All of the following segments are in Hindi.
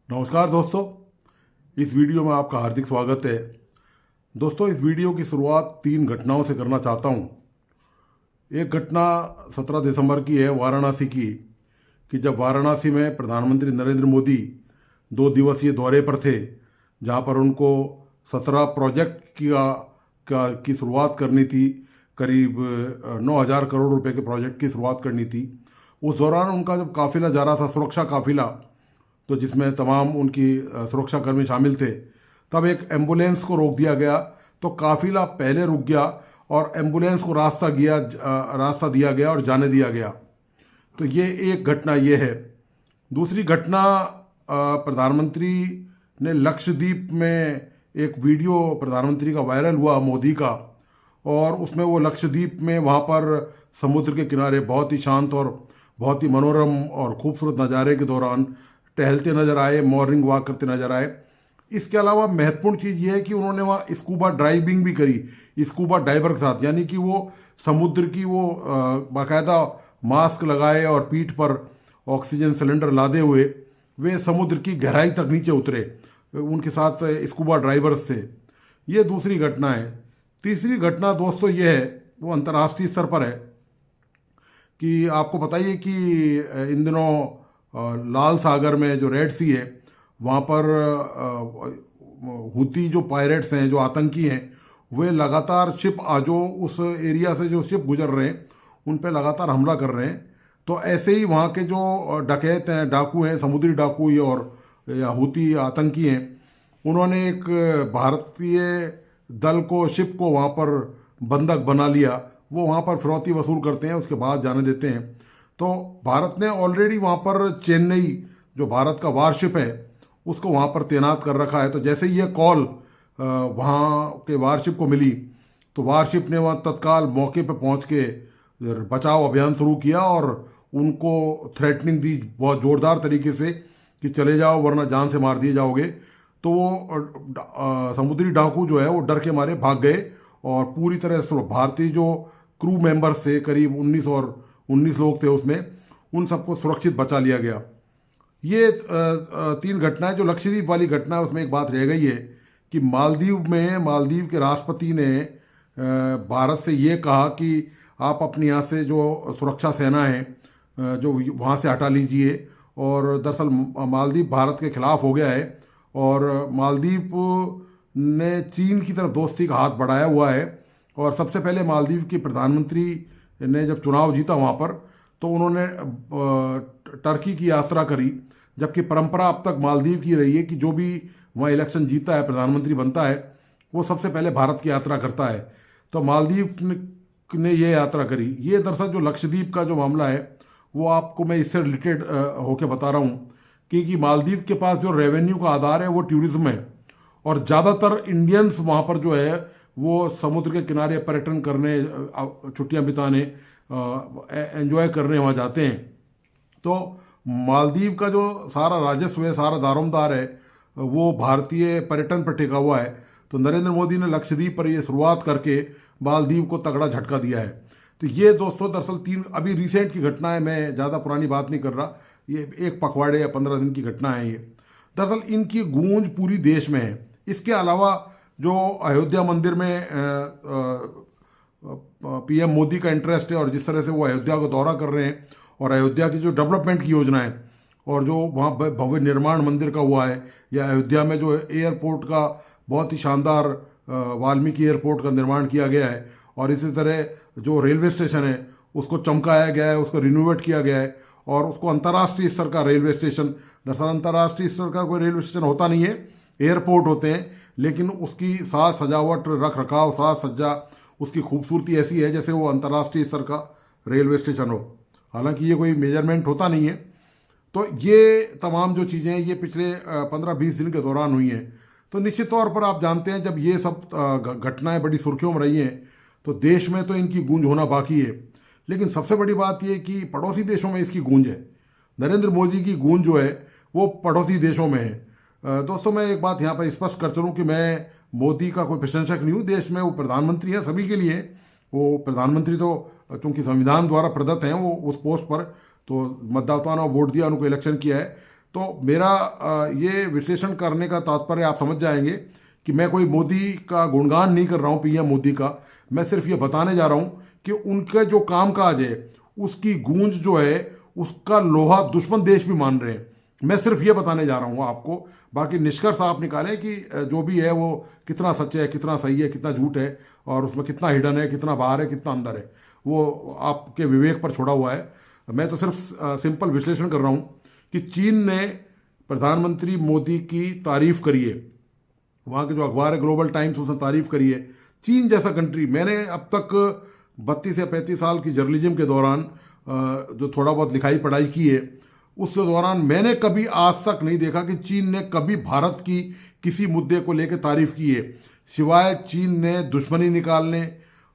नमस्कार दोस्तों, इस वीडियो में आपका हार्दिक स्वागत है। दोस्तों, इस वीडियो की शुरुआत 3 घटनाओं से करना चाहता हूँ। एक घटना 17 दिसंबर की है, वाराणसी की, कि जब वाराणसी में प्रधानमंत्री नरेंद्र मोदी 2 दिवसीय दौरे पर थे, जहाँ पर उनको 17 प्रोजेक्ट की शुरुआत करनी थी। करीब 9,000 करोड़ रुपए के प्रोजेक्ट की शुरुआत करनी थी। उस दौरान उनका जब काफिला जा रहा था, सुरक्षा काफिला, तो जिसमें तमाम उनकी सुरक्षाकर्मी शामिल थे, तब एक एम्बुलेंस को रोक दिया गया। तो काफिला पहले रुक गया और एम्बुलेंस को रास्ता दिया गया और जाने दिया गया। तो ये एक घटना ये है। दूसरी घटना, प्रधानमंत्री ने लक्षद्वीप में एक वीडियो प्रधानमंत्री का वायरल हुआ, मोदी का, और उसमें वो लक्षद्वीप में वहाँ पर समुद्र के किनारे बहुत ही शांत और बहुत ही मनोरम और खूबसूरत नज़ारे के दौरान टहलते नजर आए, मॉर्निंग वॉक करते नजर आए। इसके अलावा महत्वपूर्ण चीज़ ये है कि उन्होंने वहाँ स्कूबा ड्राइविंग भी करी, स्कूबा डाइवर के साथ, यानी कि वो समुद्र की वो बाकायदा मास्क लगाए और पीठ पर ऑक्सीजन सिलेंडर लादे हुए वे समुद्र की गहराई तक नीचे उतरे उनके साथ स्कूबा ड्राइवर्स से। ये दूसरी घटना है। तीसरी घटना दोस्तों ये है, वो अंतर्राष्ट्रीय स्तर पर है, कि आपको पता ही है कि इन दिनों लाल सागर में जो रेड सी है, वहाँ पर हुती जो पायरेट्स हैं, जो आतंकी हैं, वे लगातार जो उस एरिया से जो शिप गुजर रहे हैं उन पर लगातार हमला कर रहे हैं। तो ऐसे ही वहाँ के जो डकैत हैं, डाकू हैं, समुद्री डाकू और या हुती आतंकी हैं, उन्होंने एक भारतीय दल को, शिप को वहाँ पर बंधक बना लिया। वो वहाँ पर फिरौती वसूल करते हैं, उसके बाद जाने देते हैं। तो भारत ने ऑलरेडी वहाँ पर चेन्नई, जो भारत का वारशिप है, उसको वहाँ पर तैनात कर रखा है। तो जैसे ही ये कॉल वहाँ के वारशिप को मिली, तो वारशिप ने वहाँ तत्काल मौके पर पहुँच के बचाव अभियान शुरू किया और उनको थ्रेटनिंग दी बहुत ज़ोरदार तरीके से कि चले जाओ वरना जान से मार दिए जाओगे। तो वो समुद्री डाकू जो है वो डर के मारे भाग गए और पूरी तरह से भारतीय जो क्रू मेंबर्स थे, करीब 19 लोग थे उसमें, उन सबको सुरक्षित बचा लिया गया। ये 3 घटनाएं। जो लक्षद्वीप वाली घटना है उसमें एक बात रह गई है कि मालदीव के राष्ट्रपति ने भारत से ये कहा कि आप अपने यहाँ से जो सुरक्षा सेना है जो वहाँ से हटा लीजिए। और दरअसल मालदीव भारत के खिलाफ हो गया है और मालदीव ने चीन की तरफ दोस्ती का हाथ बढ़ाया हुआ है। और सबसे पहले मालदीव के प्रधानमंत्री ने जब चुनाव जीता वहाँ पर, तो उन्होंने टर्की की यात्रा करी, जबकि परंपरा अब तक मालदीव की रही है कि जो भी वहाँ इलेक्शन जीता है, प्रधानमंत्री बनता है, वो सबसे पहले भारत की यात्रा करता है। तो मालदीव ने ये यात्रा करी। ये दरअसल जो लक्षद्वीप का जो मामला है वो आपको मैं इससे रिलेटेड होके बता रहा हूँ, क्योंकि मालदीव के पास जो रेवेन्यू का आधार है वो टूरिज्म है और ज़्यादातर इंडियंस वहाँ पर जो है वो समुद्र के किनारे पर्यटन करने, छुट्टियाँ बिताने, एंजॉय करने वहाँ जाते हैं। तो मालदीव का जो सारा राजस्व है, सारा दारोमदार है, वो भारतीय पर्यटन पर टिका हुआ है। तो नरेंद्र मोदी ने लक्षद्वीप पर ये शुरुआत करके मालदीव को तगड़ा झटका दिया है। तो ये दोस्तों दरअसल 3 अभी रिसेंट की घटना है, मैं ज़्यादा पुरानी बात नहीं कर रहा, ये एक पखवाड़े या 15 दिन की घटना है। ये दरअसल इनकी गूंज पूरी देश में है। इसके अलावा जो अयोध्या मंदिर में पीएम मोदी का इंटरेस्ट है और जिस तरह से वो अयोध्या को दौरा कर रहे हैं और अयोध्या की जो डेवलपमेंट की योजना है और जो वहाँ भव्य निर्माण मंदिर का हुआ है, या अयोध्या में जो एयरपोर्ट का बहुत ही शानदार वाल्मीकि एयरपोर्ट का निर्माण किया गया है, और इसी तरह जो रेलवे स्टेशन है उसको चमकाया गया है, उसको रिनोवेट किया गया है और उसको अंतर्राष्ट्रीय स्तर का रेलवे स्टेशन, दरअसल अंतर्राष्ट्रीय स्तर का कोई रेलवे स्टेशन होता नहीं है, एयरपोर्ट होते हैं, लेकिन उसकी साज सजावट, रख रखाव, साज सज्जा, उसकी खूबसूरती ऐसी है जैसे वो अंतर्राष्ट्रीय स्तर का रेलवे स्टेशन हो। हालांकि ये कोई मेजरमेंट होता नहीं है। तो ये तमाम जो चीज़ें हैं ये पिछले 15-20 दिन के दौरान हुई हैं। तो निश्चित तौर पर आप जानते हैं, जब ये सब घटनाएं बड़ी सुर्खियों में रही हैं तो देश में तो इनकी गूंज होना बाकी है, लेकिन सबसे बड़ी बात यह कि पड़ोसी देशों में इसकी गूंज है। नरेंद्र मोदी की गूंज जो है वो पड़ोसी देशों में है। दोस्तों, मैं एक बात यहाँ पर स्पष्ट कर चलूँ कि मैं मोदी का कोई प्रशंसक नहीं हूँ। देश में वो प्रधानमंत्री है, सभी के लिए। वो प्रधानमंत्री तो चूंकि संविधान द्वारा प्रदत्त हैं वो उस पोस्ट पर, तो मतदाताओं ने वोट दिया, उनको इलेक्शन किया है। तो मेरा ये विश्लेषण करने का तात्पर्य आप समझ जाएंगे कि मैं कोई मोदी का गुणगान नहीं कर रहा हूँ, पीएम मोदी का। मैं सिर्फ ये बताने जा रहा हूँ कि उनका जो कामकाज है उसकी गूंज जो है उसका लोहा दुश्मन देश भी मान रहे हैं। मैं सिर्फ ये बताने जा रहा हूँ आपको, बाकी निष्कर्ष आप निकालें कि जो भी है वो कितना सच है, कितना सही है, कितना झूठ है, और उसमें कितना हिडन है, कितना बाहर है, कितना अंदर है, वो आपके विवेक पर छोड़ा हुआ है। मैं तो सिर्फ सिंपल विश्लेषण कर रहा हूँ कि चीन ने प्रधानमंत्री मोदी की तारीफ करी है, वहाँ के जो अखबार है ग्लोबल टाइम्स उसने तारीफ करी है। चीन जैसा कंट्री, मैंने अब तक 32 या 35 साल की जर्नलिज्म के दौरान जो थोड़ा बहुत लिखाई पढ़ाई की है, उस दौरान मैंने कभी आज तक नहीं देखा कि चीन ने कभी भारत की किसी मुद्दे को लेकर तारीफ की है, सिवाय चीन ने दुश्मनी निकालने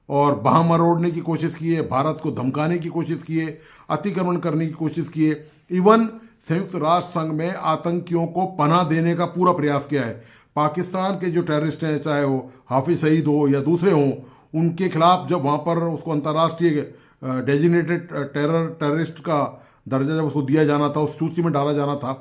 और बाह मरोड़ने की कोशिश की है, भारत को धमकाने की कोशिश की है, अतिक्रमण करने की कोशिश की है। इवन संयुक्त राष्ट्र संघ में आतंकियों को पनाह देने का पूरा प्रयास किया है। पाकिस्तान के जो टेररिस्ट हैं, चाहे वो हाफिज सईद हो या दूसरे हों, उनके खिलाफ जब वहाँ पर उसको अंतर्राष्ट्रीय डेजिग्नेटेड टेररिस्ट का दर्जा जब उसको दिया जाना था, उस सूची में डाला जाना था,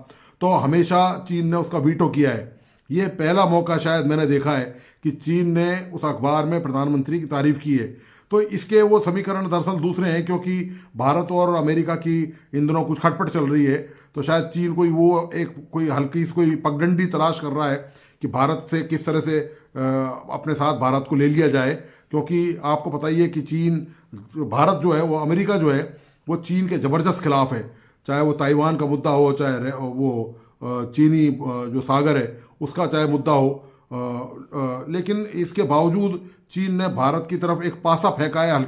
तो हमेशा चीन ने उसका वीटो किया है। ये पहला मौका शायद मैंने देखा है कि चीन ने उस अखबार में प्रधानमंत्री की तारीफ की है। तो इसके वो समीकरण दरअसल दूसरे हैं, क्योंकि भारत और अमेरिका की इन दिनों कुछ खटपट चल रही है, तो शायद चीन कोई हल्की सी कोई पगडंडी तलाश कर रहा है कि भारत से किस तरह से अपने साथ भारत को ले लिया जाए। क्योंकि आपको पता ही है कि भारत जो है वो, अमेरिका जो है वो चीन के ज़बरदस्त खिलाफ है, चाहे वो ताइवान का मुद्दा हो, चाहे वो चीनी जो सागर है उसका चाहे मुद्दा हो। लेकिन इसके बावजूद चीन ने भारत की तरफ एक पासा फेंका है,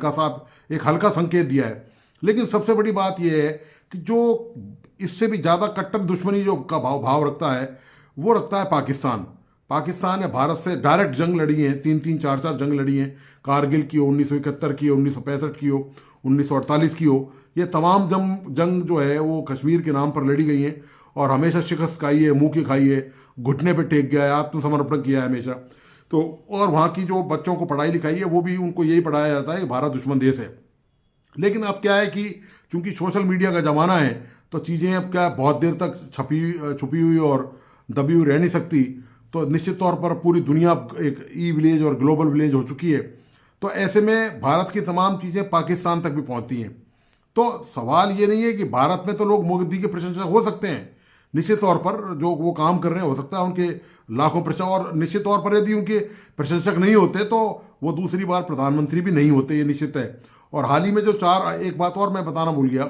एक हल्का संकेत दिया है। लेकिन सबसे बड़ी बात यह है कि जो इससे भी ज़्यादा कट्टर दुश्मनी जो का भाव रखता है, वो रखता है पाकिस्तान। पाकिस्तान ने भारत से डायरेक्ट जंग लड़ी है, 3-3, 4-4 जंग लड़ी हैं। कारगिल की हो, 1971 की हो, 1965 की हो, 1948 की हो, ये तमाम जंग जो है वो कश्मीर के नाम पर लड़ी गई हैं, और हमेशा शिकस्त खाई है, मुंह की खाई है, घुटने पे टेक गया है, आत्मसमर्पण किया है हमेशा। तो और वहाँ की जो बच्चों को पढ़ाई लिखाई है वो भी उनको यही पढ़ाया जाता है कि भारत दुश्मन देश है। लेकिन अब क्या है कि चूंकि सोशल मीडिया का ज़माना है, तो चीज़ें अब क्या बहुत देर तक छुपी हुई और दबी हुई रह नहीं सकती। तो निश्चित तौर पर पूरी दुनिया एक ई विलेज और ग्लोबल विलेज हो चुकी है। तो ऐसे में भारत की तमाम चीज़ें पाकिस्तान तक भी पहुंचती हैं। तो सवाल ये नहीं है कि भारत में तो लोग मोदी के प्रशंसक हो सकते हैं, निश्चित तौर पर जो वो काम कर रहे हैं हो सकता है उनके लाखों प्रशंसक, और निश्चित तौर पर यदि उनके प्रशंसक नहीं होते तो वो दूसरी बार प्रधानमंत्री भी नहीं होते, ये निश्चित है। और हाल ही में जो एक बात और मैं बताना भूल गया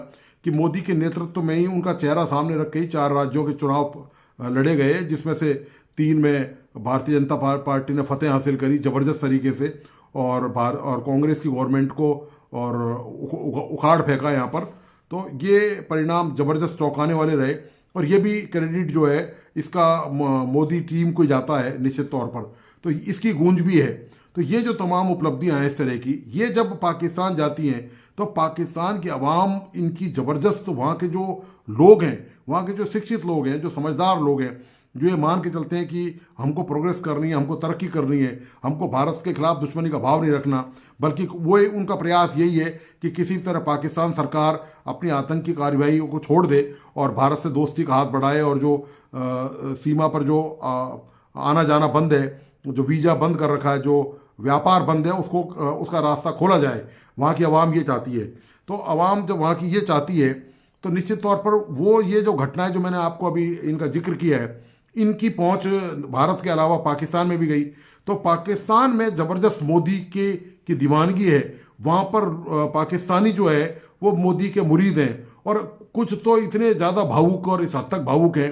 कि मोदी के नेतृत्व में ही उनका चेहरा सामने रख के ही 4 राज्यों के चुनाव लड़े गए, जिसमें से 3 में भारतीय जनता पार्टी ने फतेह हासिल करी ज़बरदस्त तरीके से, और कांग्रेस की गवर्नमेंट को और उखाड़ फेंका यहाँ पर। तो ये परिणाम ज़बरदस्त चौंकाने वाले रहे, और ये भी क्रेडिट जो है इसका मोदी टीम को जाता है निश्चित तौर पर। तो इसकी गूंज भी है। तो ये जो तमाम उपलब्धियां हैं इस तरह की, ये जब पाकिस्तान जाती हैं तो पाकिस्तान की आवाम इनकी ज़बरदस्त, वहाँ के जो लोग हैं, वहाँ के जो शिक्षित लोग हैं, जो समझदार लोग हैं, जो ये मान के चलते हैं कि हमको प्रोग्रेस करनी है, हमको तरक्की करनी है, हमको भारत के खिलाफ दुश्मनी का भाव नहीं रखना, बल्कि वो उनका प्रयास यही है कि किसी तरह पाकिस्तान सरकार अपनी आतंकी कार्रवाइयों को छोड़ दे और भारत से दोस्ती का हाथ बढ़ाए, और जो सीमा पर जो आना जाना बंद है, जो वीज़ा बंद कर रखा है, जो व्यापार बंद है, उसका रास्ता खोला जाए। वहाँ की आवाम ये चाहती है। तो आवाम जब वहाँ की ये चाहती है तो निश्चित तौर पर वो ये जो घटनाएं जो मैंने आपको अभी इनका जिक्र किया है, इनकी पहुंच भारत के अलावा पाकिस्तान में भी गई। तो पाकिस्तान में ज़बरदस्त मोदी की दीवानगी है। वहाँ पर पाकिस्तानी जो है वो मोदी के मुरीद हैं, और कुछ तो इतने ज़्यादा भावुक और इस हद तक भावुक हैं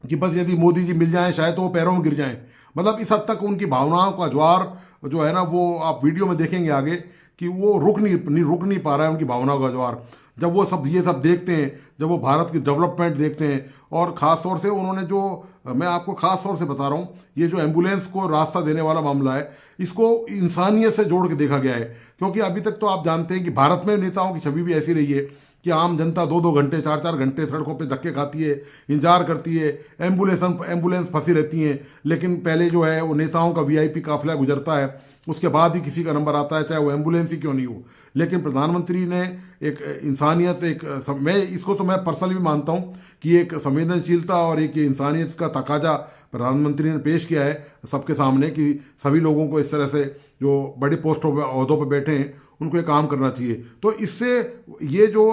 कि बस यदि मोदी जी मिल जाएं शायद तो वो पैरों में गिर जाएं। मतलब इस हद तक उनकी भावनाओं का ज्वार जो है ना, वो आप वीडियो में देखेंगे आगे कि वो रुक नहीं पा रहा है उनकी भावनाओं का ज्वार। जब वो ये सब देखते हैं, जब वो भारत की डेवलपमेंट देखते हैं, और ख़ास तौर से उन्होंने जो, मैं आपको ख़ास तौर से बता रहा हूँ, ये जो एम्बुलेंस को रास्ता देने वाला मामला है, इसको इंसानियत से जोड़ के देखा गया है। क्योंकि अभी तक तो आप जानते हैं कि भारत में नेताओं की छवि भी ऐसी रही है कि आम जनता 2-2 घंटे 4-4 घंटे सड़कों पे धक्के खाती है, इंतजार करती है, एम्बुलेंस फंसी रहती हैं। लेकिन पहले जो है वो नेताओं का VIP काफिला गुजरता है, उसके बाद ही किसी का नंबर आता है, चाहे वो एम्बुलेंस ही क्यों नहीं हो। लेकिन प्रधानमंत्री ने एक इंसानियत, मैं इसको तो मैं पर्सनली भी मानता हूँ कि एक संवेदनशीलता और एक इंसानियत का तकाजा प्रधानमंत्री ने पेश किया है सबके सामने कि सभी लोगों को इस तरह से जो बड़ी पोस्टों पर, ओहदों पर बैठे हैं, उनको ये काम करना चाहिए। तो इससे ये जो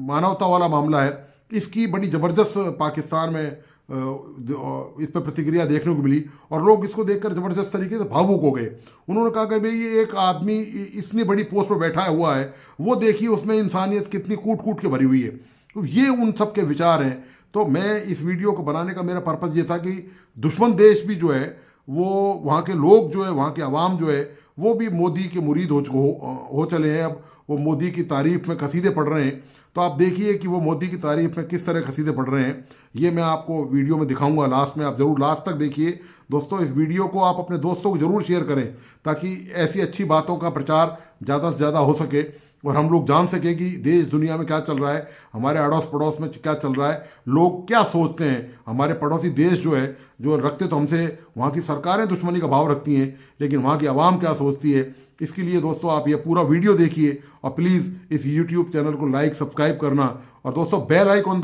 मानवता वाला मामला है, इसकी बड़ी ज़बरदस्त पाकिस्तान में इस पर प्रतिक्रिया देखने को मिली और लोग इसको देखकर ज़बरदस्त तरीके से भावुक हो गए। उन्होंने कहा कि भाई ये एक आदमी इतनी बड़ी पोस्ट पर बैठा हुआ है, वो देखिए उसमें इंसानियत कितनी कूट कूट के भरी हुई है। तो ये उन सब के विचार हैं। तो मैं इस वीडियो को बनाने का मेरा पर्पज़ ये था कि दुश्मन देश भी जो है, वो वहाँ के लोग जो है, वहाँ के अवाम जो है, वो भी मोदी के मुरीद हो चले हैं। अब वो मोदी की तारीफ में कसीदे पढ़ रहे हैं। तो आप देखिए कि वो मोदी की तारीफ में किस तरह कसीदे पढ़ रहे हैं। ये मैं आपको वीडियो में दिखाऊंगा लास्ट में, आप ज़रूर लास्ट तक देखिए। दोस्तों, इस वीडियो को आप अपने दोस्तों को ज़रूर शेयर करें ताकि ऐसी अच्छी बातों का प्रचार ज़्यादा से ज़्यादा हो सके और हम लोग जान सकें कि देश दुनिया में क्या चल रहा है, हमारे अड़ोस पड़ोस में क्या चल रहा है, लोग क्या सोचते हैं। हमारे पड़ोसी देश जो है, जो रखते तो हमसे, वहाँ की सरकारें दुश्मनी का भाव रखती हैं, लेकिन वहाँ की आवाम क्या सोचती है। इसके लिए दोस्तों आप ये पूरा वीडियो देखिए और प्लीज़ इस यूट्यूब चैनल को लाइक, सब्सक्राइब करना और दोस्तों बेल आइकॉन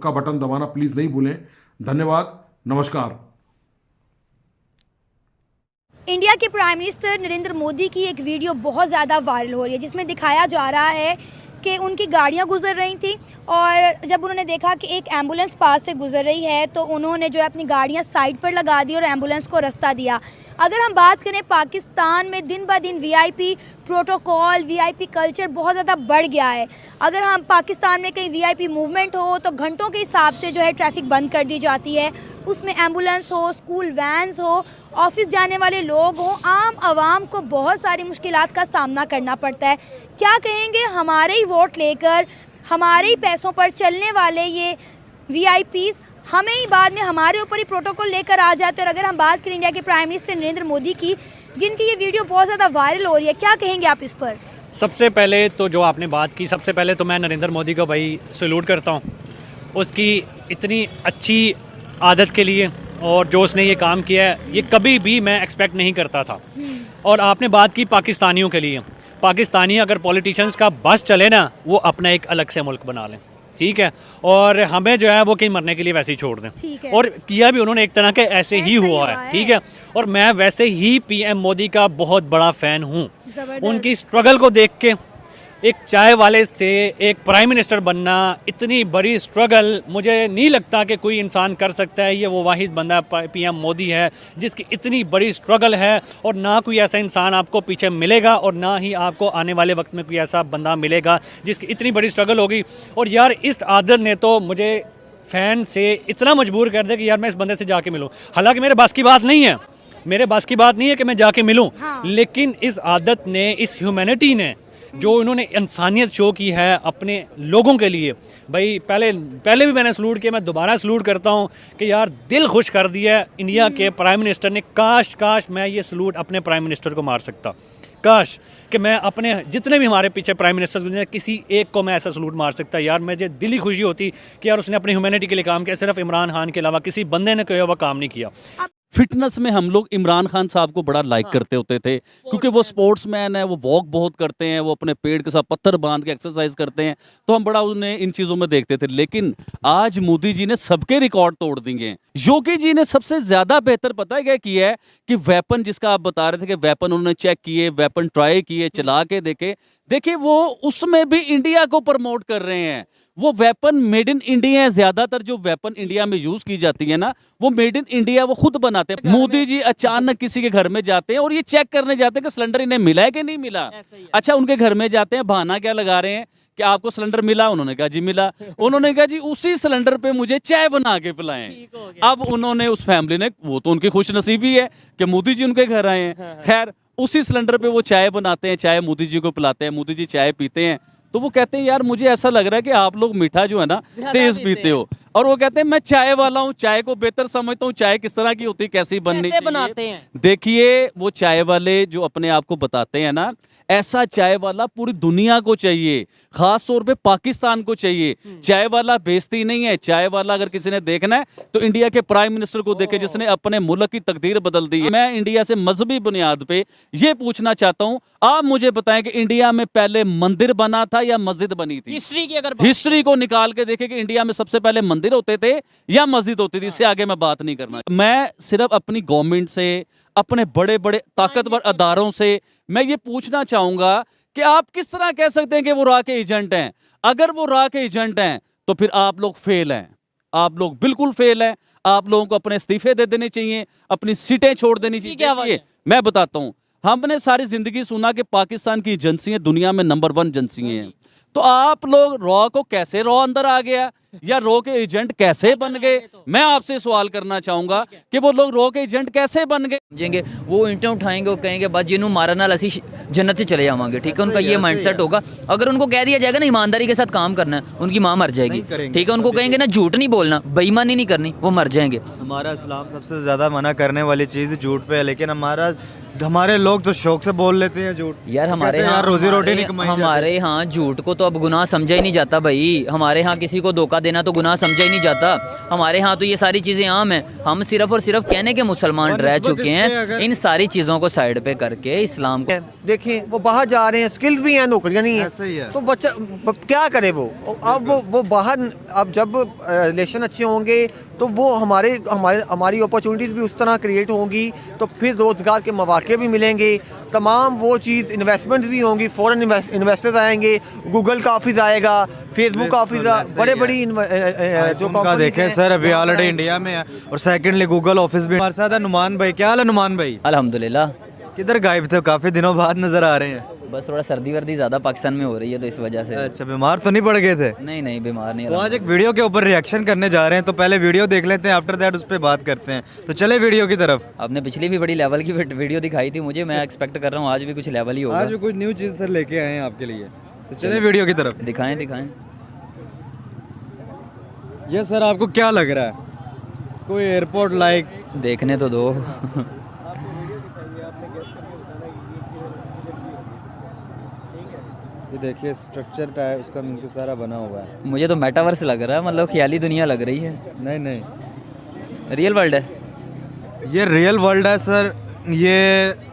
का बटन दबाना प्लीज़ नहीं भूलें। धन्यवाद, नमस्कार। इंडिया के प्राइम मिनिस्टर नरेंद्र मोदी की एक वीडियो बहुत ज़्यादा वायरल हो रही है, जिसमें दिखाया जा रहा है कि उनकी गाड़ियां गुजर रही थी और जब उन्होंने देखा कि एक एम्बुलेंस पास से गुजर रही है तो उन्होंने जो है अपनी गाड़ियां साइड पर लगा दी और एम्बुलेंस को रास्ता दिया। अगर हम बात करें, पाकिस्तान में दिन ब दिन वीआईपी प्रोटोकॉल, वीआईपी कल्चर बहुत ज़्यादा बढ़ गया है। अगर हम पाकिस्तान में कहीं वीआईपी मूवमेंट हो तो घंटों के हिसाब से जो है ट्रैफिक बंद कर दी जाती है। उसमें एम्बुलेंस हो, स्कूल वैन्स हो, ऑफिस जाने वाले लोग हों, आम आवाम को बहुत सारी मुश्किलात का सामना करना पड़ता है। क्या कहेंगे, हमारे ही वोट लेकर, हमारे ही पैसों पर चलने वाले ये वीआईपीज़ हमें ही बाद में हमारे ऊपर ही प्रोटोकॉल लेकर आ जाते हैं। और अगर हम बात करें इंडिया के प्राइम मिनिस्टर नरेंद्र मोदी की, जिनकी ये वीडियो बहुत ज़्यादा वायरल हो रही है, क्या कहेंगे आप इस पर? सबसे पहले तो जो आपने बात की, सबसे पहले तो मैं नरेंद्र मोदी को भाई सैल्यूट करता हूँ उसकी इतनी अच्छी आदत के लिए, और जो उसने ये काम किया है ये कभी भी मैं एक्सपेक्ट नहीं करता था। और आपने बात की पाकिस्तानियों के लिए, पाकिस्तानी अगर पॉलिटिशियंस का बस चले ना, वो अपना एक अलग से मुल्क बना लें, ठीक है, और हमें जो है वो कहीं मरने के लिए वैसे ही छोड़ दें। और किया भी उन्होंने एक तरह के ऐसे ही हुआ है, ठीक है। और मैं वैसे ही पीएम मोदी का बहुत बड़ा फ़ैन हूँ। उनकी स्ट्रगल को देख के, एक चाय वाले से एक प्राइम मिनिस्टर बनना, इतनी बड़ी स्ट्रगल मुझे नहीं लगता कि कोई इंसान कर सकता है। ये वो वाहिद बंदा पीएम मोदी है जिसकी इतनी बड़ी स्ट्रगल है, और ना कोई ऐसा इंसान आपको पीछे मिलेगा और ना ही आपको आने वाले वक्त में कोई ऐसा बंदा मिलेगा जिसकी इतनी बड़ी स्ट्रगल होगी। और यार इस आदत ने तो मुझे फ़ैन से इतना मजबूर कर दिया कि यार मैं इस बंदे से जाके मिलूँ। हालांकि मेरे बस की बात नहीं है, मेरे बस की बात नहीं है कि मैं जाके मिलूँ, लेकिन इस आदत ने, इस ह्यूमैनिटी ने, जो इन्होंने इंसानियत शो की है अपने लोगों के लिए, भाई पहले भी मैंने सलूट किया, मैं दोबारा सलूट करता हूँ कि यार दिल खुश कर दिया इंडिया के प्राइम मिनिस्टर ने। काश मैं ये सलूट अपने प्राइम मिनिस्टर को मार सकता, काश कि मैं अपने जितने भी हमारे पीछे प्राइम मिनिस्टर किसी एक को मैं ऐसा सलूट मार सकता। यार मुझे दिली खुशी होती कि यार उसने अपनी ह्यूमैनिटी के लिए काम किया, सिर्फ इमरान खान के अलावा किसी बंदे ने कोई हुआ काम नहीं किया। फिटनेस में हम लोग इमरान खान साहब को बड़ा लाइक करते होते थे, क्योंकि वो स्पोर्ट्समैन है, वो वॉक बहुत करते हैं, वो अपने पेड़ के साथ पत्थर बांध के एक्सरसाइज करते हैं, तो हम बड़ा उन्हें इन चीज़ों में देखते थे। लेकिन आज मोदी जी ने सबके रिकॉर्ड तोड़ दिए। योगी जी ने सबसे ज़्यादा बेहतर पता है क्या किया है कि वेपन, जिसका आप बता रहे थे कि वेपन उन्होंने चेक किए, वेपन ट्राई किए, चला के देखे, देखिए वो उसमें भी इंडिया को प्रमोट कर रहे हैं। वो वेपन मेड इन इंडिया है। ज्यादातर जो वेपन इंडिया में यूज की जाती है ना, वो मेड इन इंडिया वो खुद बनाते हैं। मोदी जी अचानक किसी के घर में जाते हैं और ये चेक करने जाते हैं कि सिलेंडर इन्हें मिला है कि नहीं मिला। अच्छा, उनके घर में जाते हैं, बहाना क्या लगा रहे हैं कि आपको सिलेंडर मिला? उन्होंने कहा जी मिला। उन्होंने कहा जी उसी सिलेंडर पे मुझे चाय बना के पिलाएं। अब उन्होंने उस फैमिली ने, वो तो उनकी खुश नसीबी है कि मोदी जी उनके घर आए हैं। खैर, उसी सिलेंडर पे वो चाय बनाते हैं, चाय मोदी जी को पिलाते हैं, मोदी जी चाय पीते हैं, तो वो कहते हैं यार मुझे ऐसा लग रहा है कि आप लोग मीठा जो है ना तेज पीते हो। और वो कहते हैं मैं चाय वाला हूँ, चाय को बेहतर समझता हूँ, चाय किस तरह की होती है, कैसी बननी कैसे चाहिए। बनाते हैं? देखिए वो चाय वाले जो अपने आप को बताते हैं ना, ऐसा चाय वाला पूरी दुनिया को चाहिए, खास तौर पे पाकिस्तान को चाहिए। चाय वाला बेइज्जती नहीं है, चाय वाला अगर किसी ने देखना है तो इंडिया के प्राइम मिनिस्टर को देखे, जिसने अपने मुल्क की तकदीर बदल दी है। मैं इंडिया से मजहबी बुनियाद पे ये पूछना चाहता हूँ, आप मुझे बताएं कि इंडिया में पहले मंदिर बना था या मस्जिद बनी थी? हिस्ट्री की अगर हिस्ट्री को निकाल के देखे कि इंडिया में सबसे पहले मंदिर होते थे या मस्जिद होती थी। इससे आगे मैं बात नहीं करना। मैं सिर्फ अपनी गवर्नमेंट से, अपने बड़े बड़े ताकतवर अदारों से मैं ये पूछना चाहूंगा कि आप किस तरह कह सकते हैं कि वो रा के एजेंट हैं? अगर वो रा के एजेंट हैं तो फिर आप लोग फेल हैं, आप लोग बिल्कुल फेल हैं। आप लोगों को अपने इस्तीफे दे देने चाहिए, अपनी सीटें छोड़ देनी चाहिए। क्या वजह? मैं बताता हूं, हमने सारी जिंदगी सुना कि पाकिस्तान की एजेंसियां दुनिया में नंबर 1 एजेंसियां हैं। तो आप लोग रॉ को कैसे रॉ अंदर आ गया या रॉ के एजेंट कैसे बन गए? मैं आपसे सवाल करना चाहूंगा कि वो लोग रॉ के एजेंट कैसे बन गए? समझेंगे वो ईंटें उठाएंगे, वो कहेंगे बस जिन्हों मारा नाल असी जन्नत से चले जावांगे। ठीक है, उनका ये माइंडसेट होगा। अगर उनको कह दिया जाएगा ना ईमानदारी के साथ काम करना है, उनकी माँ मर जाएगी। ठीक है, उनको कहेंगे ना झूठ नहीं बोलना, बेईमानी नहीं करनी, वो मर जाएंगे। हमारा इस्लाम सबसे ज़्यादा मना करने वाली चीज़ झूठ पे है, लेकिन हमारे लोग तो शौक से बोल लेते हैं झूठ। यार हमारे यहाँ रोजी रोटी नहीं कमाई जाती। हमारे यहाँ झूठ को तो अब गुनाह समझा ही नहीं जाता भाई। हमारे यहाँ किसी को धोखा देना तो गुनाह समझा ही नहीं जाता। हमारे यहाँ तो ये सारी चीज़ें आम हैं। हम सिर्फ और सिर्फ कहने के मुसलमान रह चुके हैं। इन सारी चीज़ों को साइड पे करके इस्लाम को देखिए वो बाहर जा रहे हैं, स्किल्स भी हैं, नौकरियां नहीं ऐसा ही है, है। तो बच्चा क्या करे वो? अब वो बाहर, अब जब रिलेशन अच्छे होंगे तो वो हमारी अपॉर्चुनिटीज़ भी उस तरह क्रिएट होंगी, तो फिर रोज़गार के मौके भी मिलेंगे, तमाम वो चीज़ इन्वेस्टमेंट भी होंगी, फॉरेन इन्वेस्टर्स आएंगे, गूगल का ऑफिस आएगा, फेसबुक का ऑफिस, बड़े बड़ी जो का देखें सर, अभी ऑलरेडी इंडिया में है, और सेकंडली गूगल ऑफिस भी हमारे साथ है। नुमान भाई, क्या हाल है नुमान भाई? अल्हम्दुलिल्लाह। किधर गायब थे? काफ़ी दिनों बाद नज़र आ रहे हैं। बस थोड़ा सर्दी वर्दी ज़्यादा पाकिस्तान में हो रही है तो इस वजह से। अच्छा, बीमार तो नहीं पड़ गए थे? नहीं नहीं, बीमार नहीं। तो आज एक वीडियो के ऊपर रिएक्शन करने जा रहे हैं, तो पहले वीडियो देख लेते हैं, आफ्टर दैट उस पर बात करते हैं। तो चले वीडियो की तरफ। आपने पिछली भी बड़ी लेवल की वीडियो दिखाई थी मुझे, मैं एक्सपेक्ट कर रहा हूँ आज भी कुछ लेवल ही होगा। आज भी कुछ न्यू चीज़ सर लेके आए हैं आपके लिए, तो चले वीडियो की तरफ। दिखाएं दिखाएं। ये सर आपको क्या लग रहा है? कोई एयरपोर्ट लाइक? देखने तो दो। ये देखिए स्ट्रक्चर टाइप उसका मिलकर सारा बना हुआ है। मुझे तो मेटावर्स लग रहा है, मतलब ख्याली दुनिया लग रही है। नहीं नहीं, रियल वर्ल्ड है ये रियल वर्ल्ड है सर। ये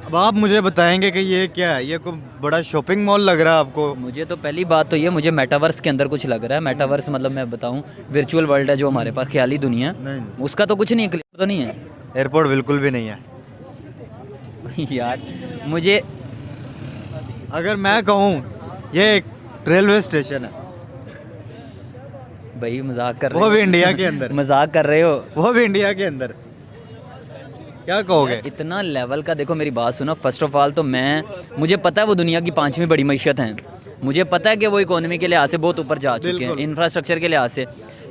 अब आप मुझे बताएंगे कि ये क्या है? ये कोई बड़ा शॉपिंग मॉल लग रहा है आपको? मुझे तो पहली बात तो ये, मुझे मेटावर्स के अंदर कुछ लग रहा है। मेटावर्स मतलब मैं बताऊं, वर्चुअल वर्ल्ड है जो हमारे पास, ख्याली दुनिया। नहीं, उसका तो कुछ नहीं है, क्लियर तो नहीं है। एयरपोर्ट बिल्कुल भी नहीं है यार मुझे, अगर मैं कहूँ ये एक रेलवे स्टेशन है, भाई मजाक कर रहे वो हो? भी इंडिया के अंदर। मजाक कर रहे हो? वो भी इंडिया के अंदर, क्या कहोगे? इतना लेवल का देखो, मेरी बात सुनो। फर्स्ट ऑफ ऑल तो मुझे पता है वो दुनिया की 5वीं बड़ी मईशत हैं। मुझे पता है कि वो इकोनॉमी के लिहाज से बहुत ऊपर जा चुके हैं, इंफ्रास्ट्रक्चर के लिहाज से।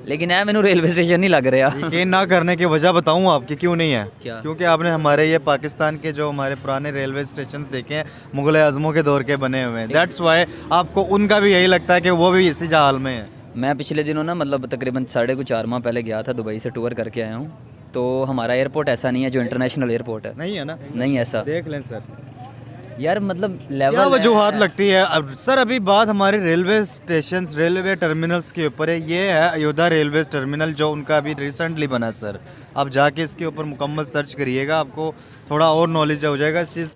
लेकिन है मैंने रेलवे स्टेशन नहीं लग रहा। यकीन ना करने की वजह बताऊँ आपकी क्यों नहीं है? क्या? क्योंकि आपने हमारे ये पाकिस्तान के जो हमारे पुराने रेलवे स्टेशन देखे हैं, मुगल आजमों के दौर के बने हुए हैं। दैट्स वाई आपको उनका भी यही लगता है कि वो भी इसी हाल में है। मैं पिछले दिनों ना, मतलब तकरीबन 4.5 माह पहले गया था, दुबई से टूर करके आया हूँ। तो हमारा एयरपोर्ट ऐसा नहीं है जो इंटरनेशनल एयरपोर्ट है। नहीं है ना? नहीं ऐसा। देख लें सर, यार मतलब क्या लेवल वजूहात लगती है? अब सर अभी बात हमारे रेलवे स्टेशन, रेलवे टर्मिनल्स के ऊपर है। ये है अयोध्या रेलवे टर्मिनल, जो उनका अभी रिसेंटली बना सर। आप जाके इसके ऊपर मुकम्मल सर्च करिएगा, आपको थोड़ा और नॉलेज हो जाएगा इस चीज़।